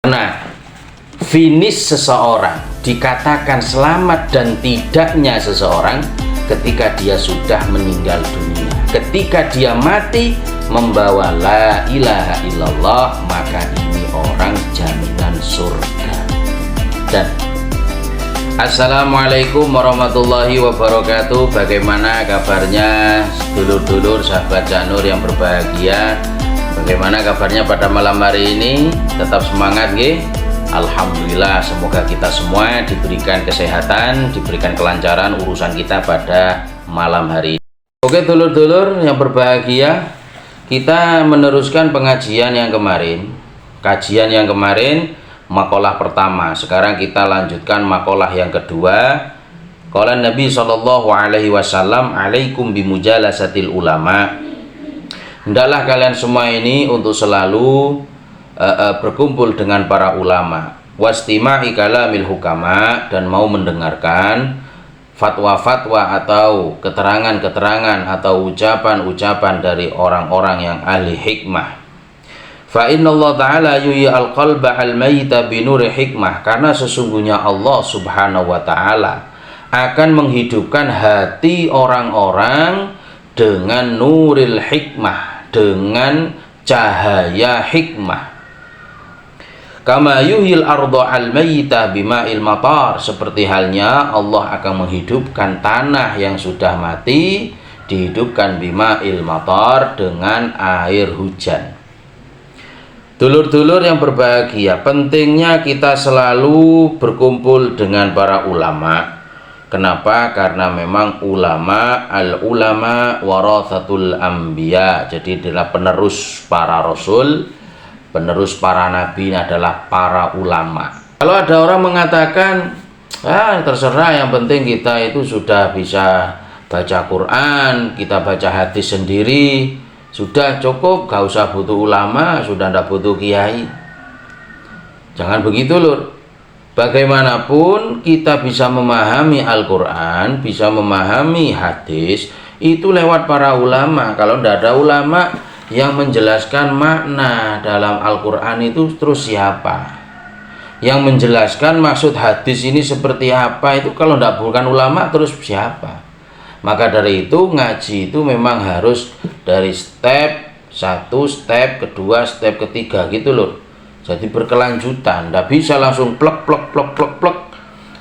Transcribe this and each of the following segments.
Nah, finish seseorang dikatakan selamat dan tidaknya seseorang ketika dia sudah meninggal dunia. Ketika dia mati membawa la ilaha illallah, maka ini orang jaminan surga. Dan assalamualaikum warahmatullahi wabarakatuh. Bagaimana kabarnya dulur-dulur sahabat Cak Nur yang berbahagia? Bagaimana kabarnya pada malam hari ini? Tetap semangat nggih? Alhamdulillah, semoga kita semua diberikan kesehatan, diberikan kelancaran urusan kita pada malam hari ini. Oke dulur-dulur yang berbahagia, kita meneruskan pengajian yang kemarin. Kajian yang kemarin makalah pertama, sekarang kita lanjutkan makalah yang kedua. Qala Nabi sallallahu alaihi wasallam, alaikum bimujalasatil ulama. Hendaklah kalian semua ini untuk selalu berkumpul dengan para ulama, wastima'i kalamil hukama, dan mau mendengarkan fatwa-fatwa atau keterangan-keterangan atau ucapan-ucapan dari orang-orang yang ahli hikmah. Fa innallaha ta'ala yuhyi al-qalba al-mayyita binuri hikmah, karena sesungguhnya Allah Subhanahu wa taala akan menghidupkan hati orang-orang dengan nuril hikmah, dengan cahaya hikmah. Kama yuhil arda al-mayyita bima'il matar, seperti halnya Allah akan menghidupkan tanah yang sudah mati, dihidupkan bima'il matar, dengan air hujan. Dulur-dulur yang berbahagia, pentingnya kita selalu berkumpul dengan para ulama. Kenapa? Karena memang ulama, al-ulama warathatul anbiya, jadi adalah penerus para rasul, penerus para nabi adalah para ulama. Kalau ada orang mengatakan, terserah, yang penting kita itu sudah bisa baca Quran, kita baca hadis sendiri, sudah cukup, gak usah butuh ulama, sudah tidak butuh kiai. Jangan begitu lur. Bagaimanapun kita bisa memahami Al-Quran, bisa memahami hadis, itu lewat para ulama. Kalau tidak ada ulama yang menjelaskan makna dalam Al-Quran itu, terus siapa? Yang menjelaskan maksud hadis ini seperti apa itu, kalau tidak bukan ulama, terus siapa? Maka dari itu ngaji itu memang harus dari step 1, step kedua, step ketiga gitu loh. Jadi berkelanjutan, tidak bisa langsung plek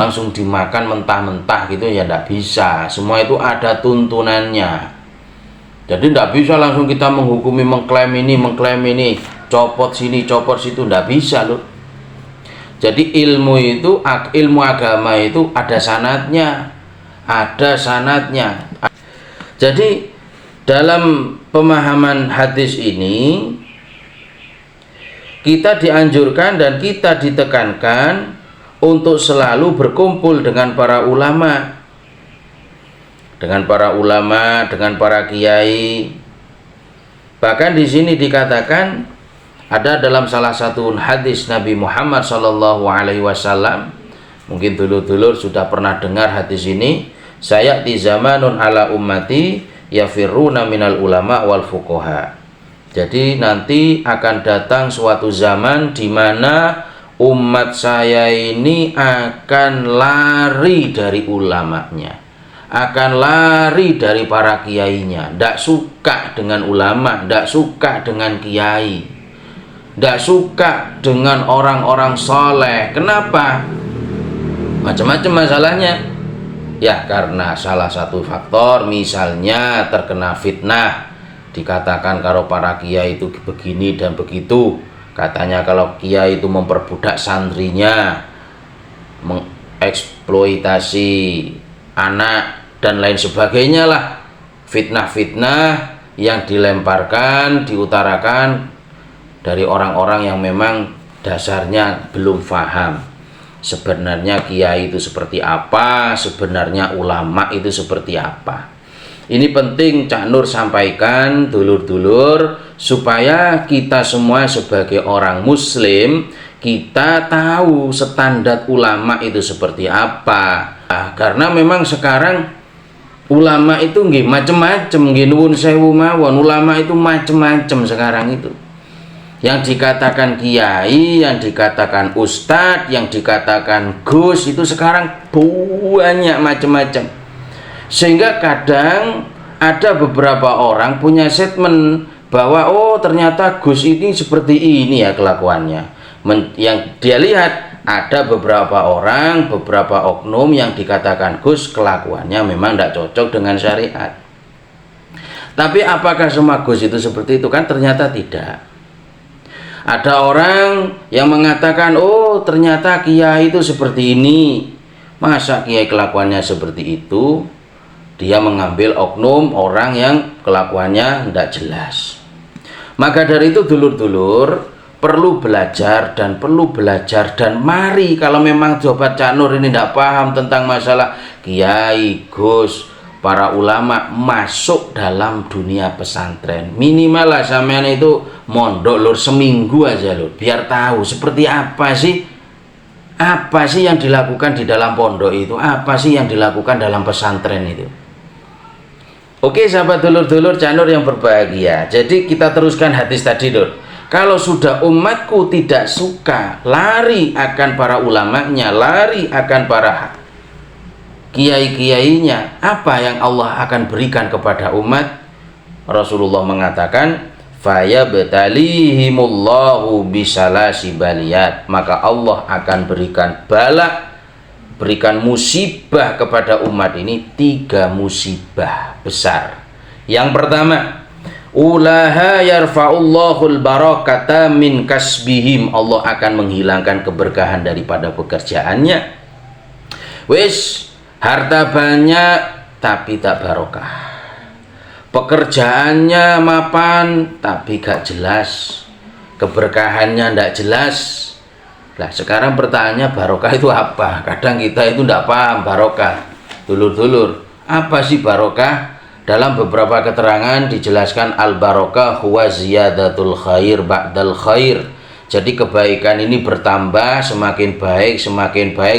langsung dimakan mentah-mentah gitu ya, tidak bisa. Semua itu ada tuntunannya. Jadi tidak bisa langsung kita menghukumi, mengklaim ini, copot sini, copot situ, tidak bisa loh. Jadi ilmu agama itu ada sanadnya. Jadi dalam pemahaman hadis ini kita dianjurkan dan kita ditekankan untuk selalu berkumpul dengan para ulama, dengan para kiai. Bahkan di sini dikatakan, ada dalam salah satu hadis Nabi Muhammad sallallahu alaihi wasallam, mungkin dulur-dulur sudah pernah dengar hadis ini, sayati zamanun ala ummati yafirruna minal ulama wal fuqaha. Jadi nanti akan datang suatu zaman di mana umat saya ini akan lari dari ulamanya, akan lari dari para kiainya, tidak suka dengan ulama, tidak suka dengan kiai, tidak suka dengan orang-orang soleh. Kenapa? Macam-macam masalahnya. Ya karena salah satu faktor, misalnya terkena fitnah, dikatakan kalau para kiai itu begini dan begitu, katanya kalau kiai itu memperbudak santrinya, mengeksploitasi anak dan lain sebagainya lah. Fitnah-fitnah yang dilemparkan, diutarakan dari orang-orang yang memang dasarnya belum paham sebenarnya kiai itu seperti apa, sebenarnya ulama itu seperti apa. Ini penting Cak Nur sampaikan dulur-dulur, supaya kita semua sebagai orang muslim, kita tahu standar ulama itu seperti apa. Karena memang sekarang ulama itu nggih macem-macem, nggih nuwun sewu mawon, ulama itu macem-macem sekarang itu. Yang dikatakan kiai, yang dikatakan ustadz, yang dikatakan gus, itu sekarang banyak macam-macam. Sehingga kadang ada beberapa orang punya statement bahwa oh ternyata gus ini seperti ini ya kelakuannya. Yang dia lihat ada beberapa orang, beberapa oknum yang dikatakan gus kelakuannya memang tidak cocok dengan syariat. Tapi apakah semua gus itu seperti itu? Kan ternyata tidak. Ada orang yang mengatakan oh ternyata kiai itu seperti ini. Masa kiai kelakuannya seperti itu? Dia mengambil oknum orang yang kelakuannya tidak jelas. Maka dari itu dulur-dulur perlu belajar dan mari kalau memang Sobat Cak Nur ini tidak paham tentang masalah kiai, gus, para ulama, masuk dalam dunia pesantren. Minimal lah sampean itu mondok lur seminggu aja lur, biar tahu seperti apa sih yang dilakukan di dalam pondok itu, apa sih yang dilakukan dalam pesantren itu. Oke sahabat dulur-dulur Cak Nur yang berbahagia, jadi kita teruskan hadis tadi lur. Kalau sudah umatku tidak suka, lari akan para ulamanya, lari akan para kiai-kiainya, apa yang Allah akan berikan kepada umat? Rasulullah mengatakan fayabtalihimullahu bisalasi baliyat, maka Allah akan berikan bala, berikan musibah kepada umat ini 3 musibah besar. Yang pertama, ulaha yarfa'ullahul barakata min kasbihim, Allah akan menghilangkan keberkahan daripada pekerjaannya. Wis harta banyak tapi tak barokah, pekerjaannya mapan tapi gak jelas, keberkahannya tidak jelas. Nah sekarang pertanyaannya barokah itu apa? Kadang kita itu tidak paham barokah. Dulur-dulur, apa sih barokah? Dalam beberapa keterangan dijelaskan al barokah huwa ziyadatul khair ba'dal khair. Jadi kebaikan ini bertambah, semakin baik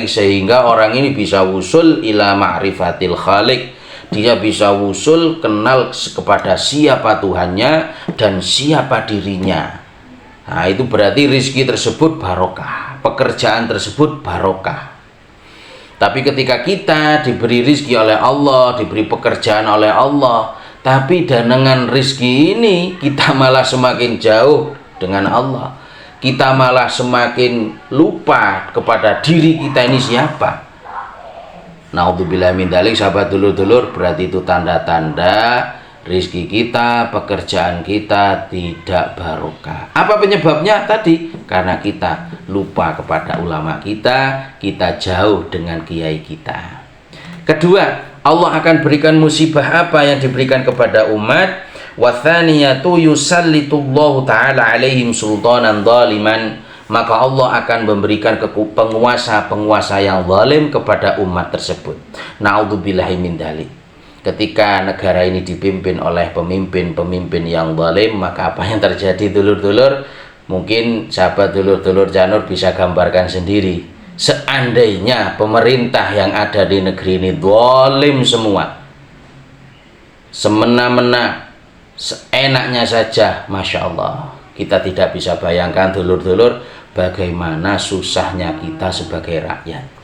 sehingga orang ini bisa wusul ila ma'rifatil khaliq. Dia bisa wusul kenal kepada siapa Tuhannya dan siapa dirinya. Nah itu berarti rizki tersebut barokah, pekerjaan tersebut barokah. Tapi ketika kita diberi rizki oleh Allah, diberi pekerjaan oleh Allah, tapi dengan rizki ini kita malah semakin jauh dengan Allah, kita malah semakin lupa kepada diri kita ini siapa. Naudzubillah min dzalik sahabat dulur-dulur, berarti itu tanda-tanda rizki kita, pekerjaan kita tidak barokah. Apa penyebabnya? Tadi karena kita lupa kepada ulama kita jauh dengan kiai kita. Kedua, Allah akan berikan musibah apa yang diberikan kepada umat? Wathaniyatu yusallitullahu ta'ala alaihim sultanan zaliman, maka Allah akan memberikan penguasa-penguasa yang zalim kepada umat tersebut. Naudzubillahi min dzalik. Ketika negara ini dipimpin oleh pemimpin-pemimpin yang zalim, maka apa yang terjadi dulur-dulur? Mungkin sahabat dulur-dulur Cak Nur bisa gambarkan sendiri. Seandainya pemerintah yang ada di negeri ini zalim semua, semena-mena, seenaknya saja, Masya Allah, kita tidak bisa bayangkan dulur-dulur bagaimana susahnya kita sebagai rakyat.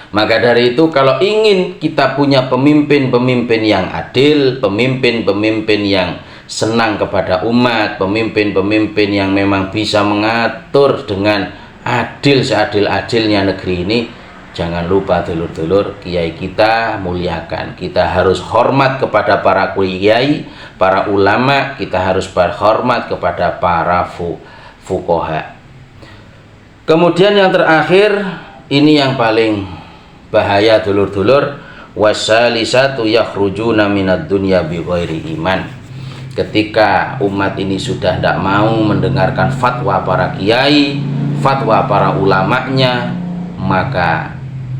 Maka dari itu kalau ingin kita punya pemimpin-pemimpin yang adil, pemimpin-pemimpin yang senang kepada umat, pemimpin-pemimpin yang memang bisa mengatur dengan adil seadil-adilnya negeri ini, jangan lupa dulur-dulur, kiai kita muliakan. Kita harus hormat kepada para kiai, para ulama, kita harus berhormat kepada para fuqaha. Kemudian yang terakhir, ini yang paling bahaya dulur-dulur, wasalisatu yakhrujuna minad dunya bighairi iman. Ketika umat ini sudah tidak mau mendengarkan fatwa para kiai, fatwa para ulamanya, maka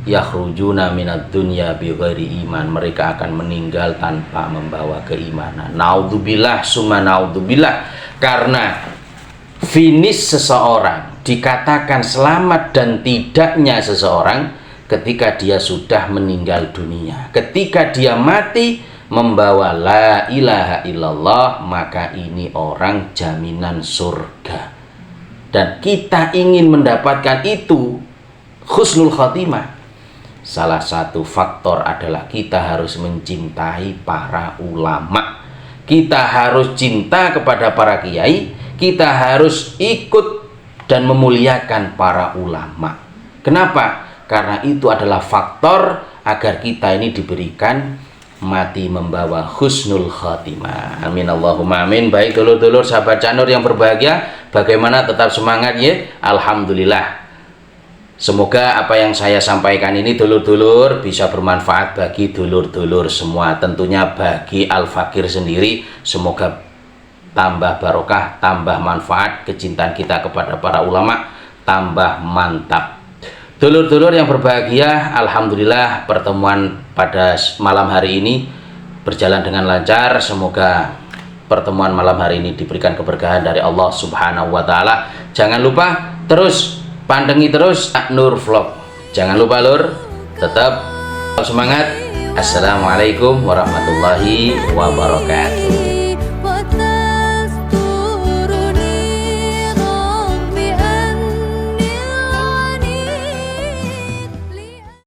yakhrujuna minad dunya bighairi iman, mereka akan meninggal tanpa membawa keimanan. Naudzubillah summa naudzubillah. Karena finish seseorang, dikatakan selamat dan tidaknya seseorang ketika dia sudah meninggal dunia. Ketika dia mati, membawa la ilaha illallah, maka ini orang jaminan surga. Dan kita ingin mendapatkan itu, husnul khotimah, salah satu faktor adalah kita harus mencintai para ulama. Kita harus cinta kepada para kiai, kita harus ikut dan memuliakan para ulama. Kenapa? Karena itu adalah faktor agar kita ini diberikan mati membawa husnul khotimah. Amin Allahumma amin. Baik dulur-dulur sahabat Canur yang berbahagia, bagaimana tetap semangat ya? Alhamdulillah. Semoga apa yang saya sampaikan ini dulur-dulur bisa bermanfaat bagi dulur-dulur semua. Tentunya bagi Al-Fakir sendiri, semoga tambah barokah, tambah manfaat, kecintaan kita kepada para ulama tambah mantap. Dulur-dulur yang berbahagia, alhamdulillah pertemuan pada malam hari ini berjalan dengan lancar. Semoga pertemuan malam hari ini diberikan keberkahan dari Allah Subhanahu wa taala. Jangan lupa terus pandengi terus Nur Vlog. Jangan lupa lur, tetap semangat. Assalamualaikum warahmatullahi wabarakatuh.